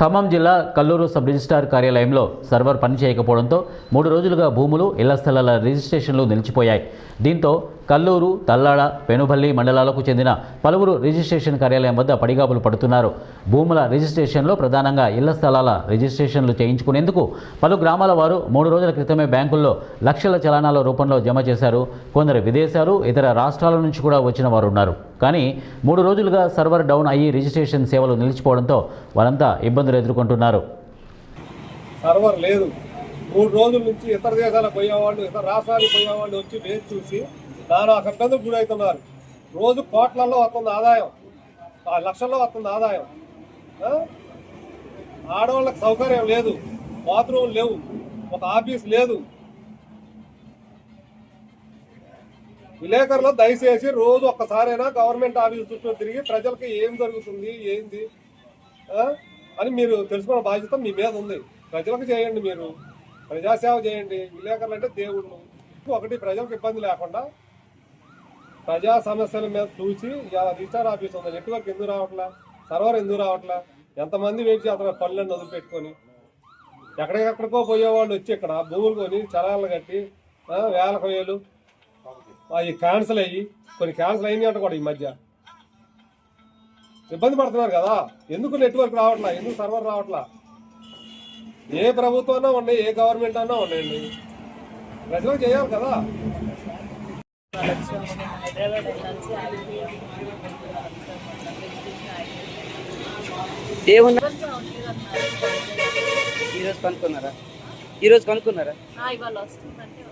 ఖమ్మం జిల్లా Kalluru sub registrar కార్యాలయంలో server పనిచేయకపోవడంతో 3 రోజులుగా భూములు, ఇళ్ల స్థలాల రిజిస్ట్రేషన్లు నిలిచిపోయాయి. దీంతో కల్లూరు, తల్లాడ, పెనుబల్లి మండలాలకు చెందిన పలువురు రిజిస్ట్రేషన్ కార్యాలయం వద్ద పడిగాపులు పడుతున్నారు. భూముల రిజిస్ట్రేషన్లో ప్రధానంగా ఇళ్ల స్థలాల రిజిస్ట్రేషన్లు చేయించుకునేందుకు పలు గ్రామాల వారు 3 రోజుల క్రితమే బ్యాంకుల్లో లక్షల చలానాల రూపంలో జమ చేశారు. కొందరు విదేశాలు, ఇతర రాష్ట్రాల నుంచి కూడా వచ్చిన వారు ఉన్నారు. కానీ 3 రోజులుగా సర్వర్ డౌన్ అయ్యి రిజిస్ట్రేషన్ సేవలు నిలిచిపోవడంతో వారంతా ఇబ్బందులు ఎదుర్కొంటున్నారు. సర్వర్ లేదు. 3 రోజుల నుంచి ఇతర దేశాలకు పోయేవాళ్ళు, ఇతర రాష్ట్రాలకు పోయేవాళ్ళు వచ్చి వేచి చూసి నానా ఇబ్బందులు గురవుతున్నారు. రోజు కోట్లలో వస్తుంది ఆదాయం, లక్షల్లో వస్తుంది ఆదాయం. ఆడవాళ్ళకి సౌకర్యం లేదు, బాత్రూమ్ లేవు, ఒక ఆఫీస్ లేదు. విలేకరులు దయచేసి రోజు ఒక్కసారైనా గవర్నమెంట్ ఆఫీస్ చుట్టూ తిరిగి ప్రజలకి ఏం జరుగుతుంది, ఏంది అని మీరు తెలుసుకున్న బాధ్యత మీ మీద ఉంది. ప్రజలకు చేయండి, మీరు ప్రజాసేవ చేయండి. విలేకరులు అంటే దేవుళ్ళు. ఒకటి, ప్రజలకు ఇబ్బంది లేకుండా ప్రజా సమస్యల మీద చూసి రిజిస్టార్ ఆఫీస్ ఉంది, నెట్వర్క్ ఎందుకు రావట్లా, సర్వర్ ఎందుకు రావట్లా, ఎంతమంది వెయిట్ చేస్తున్నారు పనులను వదిలిపెట్టుకొని. ఎక్కడికెక్కడికో పోయేవాళ్ళు వచ్చి ఇక్కడ భూములు కొని చలాలు కట్టి వేలకు వేలు అవి క్యాన్సిల్ అయ్యి, కొన్ని క్యాన్సిల్ అయినాయి అంట కూడా ఈ మధ్య. ఇబ్బంది పడుతున్నారు కదా. ఎందుకు నెట్వర్క్ రావట్లా, ఎందుకు సర్వర్ రావట్లా? ఏ ప్రభుత్వం అన్నా ఉన్నాయి, ఏ గవర్నమెంట్ అన్నా ఉన్నాయండి, ప్రజలకు చేయాలి కదా. ఈరోజు కనుక్కున్నారా? ఇవాళ వస్తుందంటే